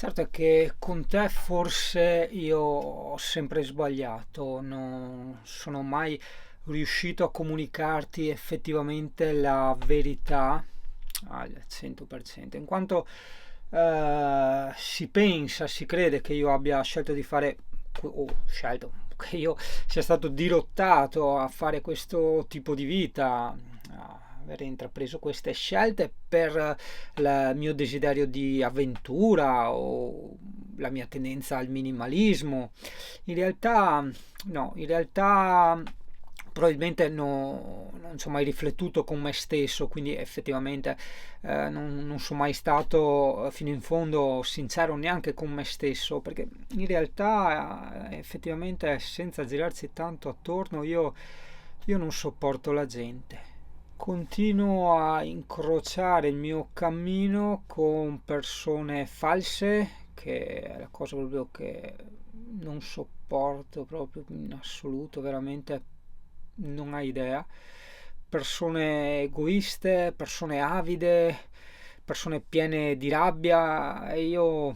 Certo è che con te forse io ho sempre sbagliato, non sono mai riuscito a comunicarti effettivamente la verità al 100%, in quanto si pensa, si crede che io abbia scelto di fare, o scelto, che io sia stato dirottato a fare questo tipo di vita, a aver intrapreso queste scelte per il mio desiderio di avventura o la mia tendenza al minimalismo. In realtà, no, in realtà probabilmente non ci ho mai riflettuto con me stesso, quindi effettivamente non sono mai stato fino in fondo sincero neanche con me stesso, perché in realtà effettivamente senza girarci tanto attorno io non sopporto la gente. Continuo a incrociare il mio cammino con persone false, che è la cosa proprio che non sopporto proprio in assoluto, veramente non hai idea. Persone egoiste, persone avide, persone piene di rabbia e io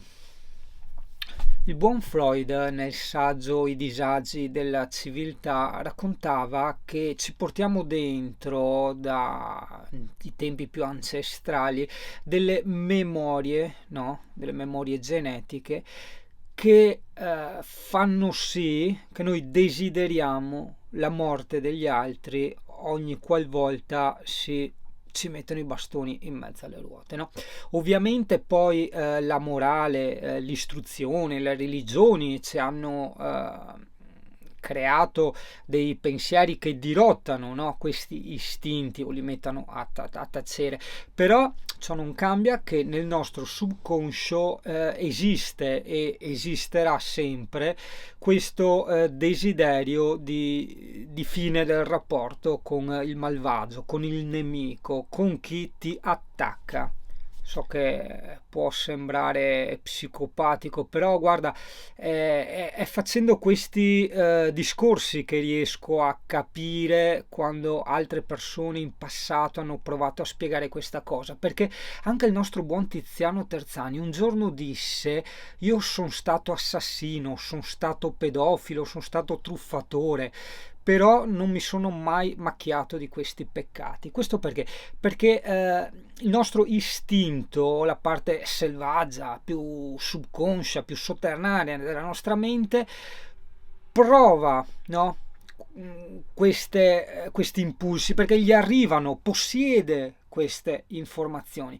il buon Freud, nel saggio I disagi della civiltà, raccontava che ci portiamo dentro dai tempi più ancestrali delle memorie, no? Delle memorie genetiche che fanno sì che noi desideriamo la morte degli altri ogni qualvolta ci mettono i bastoni in mezzo alle ruote, no? Ovviamente poi la morale, l'istruzione, le religioni ci hanno creato dei pensieri che dirottano, no, questi istinti o li mettono a tacere, però ciò non cambia che nel nostro subconscio esiste e esisterà sempre questo desiderio di fine del rapporto con il malvagio, con il nemico, con chi ti attacca. So che può sembrare psicopatico, però guarda, è facendo questi discorsi che riesco a capire quando altre persone in passato hanno provato a spiegare questa cosa, perché anche il nostro buon Tiziano Terzani un giorno disse: io sono stato assassino, sono stato pedofilo, sono stato truffatore, però non mi sono mai macchiato di questi peccati. Questo perché? Perché il nostro istinto, la parte selvaggia, più subconscia, più sotterranea della nostra mente, prova, no? Questi impulsi perché gli arrivano, possiede queste informazioni.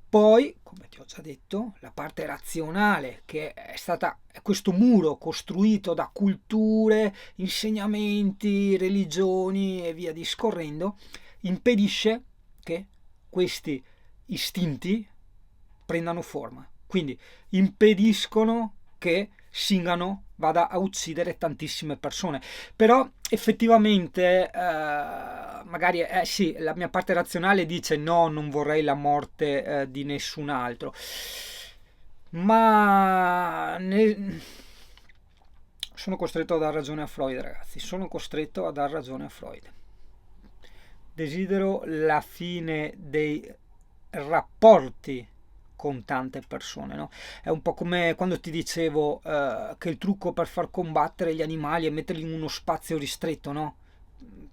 Poi, come ti ho già detto, la parte razionale, che è stata questo muro costruito da culture, insegnamenti, religioni e via discorrendo, impedisce che questi istinti prendano forma. Quindi impediscono che Singano vada a uccidere tantissime persone. Però effettivamente magari sì, la mia parte razionale dice no, non vorrei la morte di nessun altro, ma sono costretto a dar ragione a Freud, ragazzi, sono costretto a dar ragione a Freud. Desidero la fine dei rapporti con tante persone, no? È un po' come quando ti dicevo che il trucco per far combattere gli animali è metterli in uno spazio ristretto, no?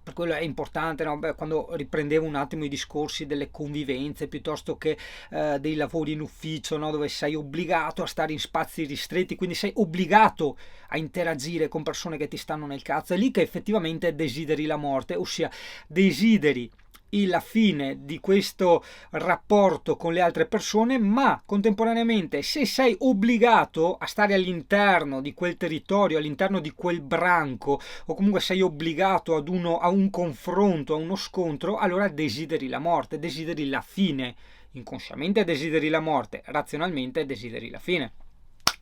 Per quello è importante, no? Beh, quando riprendevo un attimo i discorsi delle convivenze piuttosto che dei lavori in ufficio, no? Dove sei obbligato a stare in spazi ristretti, quindi sei obbligato a interagire con persone che ti stanno nel cazzo. È lì che effettivamente desideri la morte, ossia desideri la fine di questo rapporto con le altre persone, ma contemporaneamente se sei obbligato a stare all'interno di quel territorio, all'interno di quel branco, o comunque sei obbligato a un confronto, a uno scontro, allora desideri la morte, desideri la fine. Inconsciamente desideri la morte, razionalmente desideri la fine.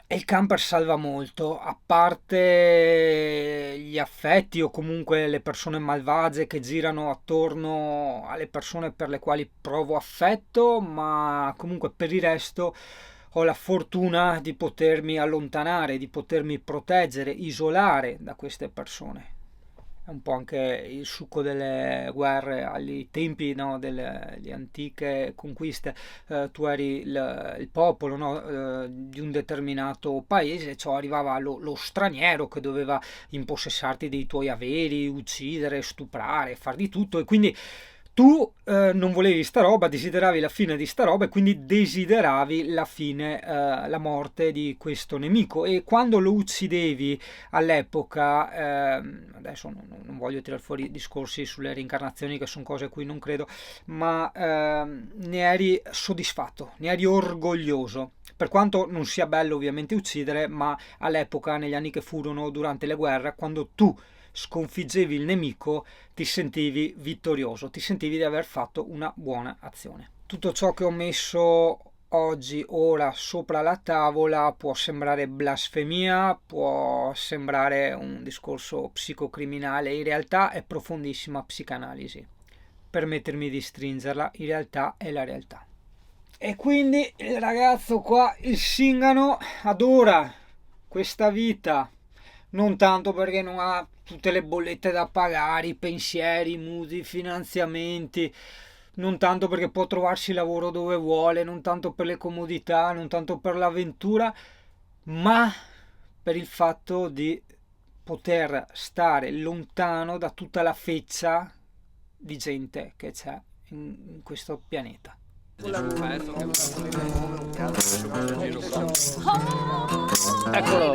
E il camper salva molto, a parte gli affetti o comunque le persone malvagie che girano attorno alle persone per le quali provo affetto, ma comunque per il resto ho la fortuna di potermi allontanare, di potermi proteggere, isolare da queste persone. è un po' anche il succo delle guerre ai tempi, no, delle antiche conquiste. Tu eri il popolo, no, di un determinato paese, cioè arrivava lo straniero che doveva impossessarti dei tuoi averi, uccidere, stuprare, far di tutto, e quindi tu non volevi sta roba, desideravi la fine di sta roba, e quindi desideravi la fine, la morte di questo nemico. E quando lo uccidevi all'epoca, adesso non voglio tirare fuori discorsi sulle reincarnazioni, che sono cose a cui non credo, ma ne eri soddisfatto, ne eri orgoglioso. Per quanto non sia bello ovviamente uccidere, ma all'epoca, negli anni che furono durante le guerre, quando tu sconfiggevi il nemico, ti sentivi vittorioso, ti sentivi di aver fatto una buona azione. Tutto ciò che ho messo oggi, ora, sopra la tavola può sembrare blasfemia, può sembrare un discorso psicocriminale, in realtà è profondissima psicanalisi. Permettermi di stringerla, in realtà è la realtà. E quindi il ragazzo qua, il Singano, adora questa vita, non tanto perché non ha tutte le bollette da pagare, i pensieri, i mutui, i finanziamenti, non tanto perché può trovarsi lavoro dove vuole, non tanto per le comodità, non tanto per l'avventura, ma per il fatto di poter stare lontano da tutta la feccia di gente che c'è in questo pianeta. Eccolo.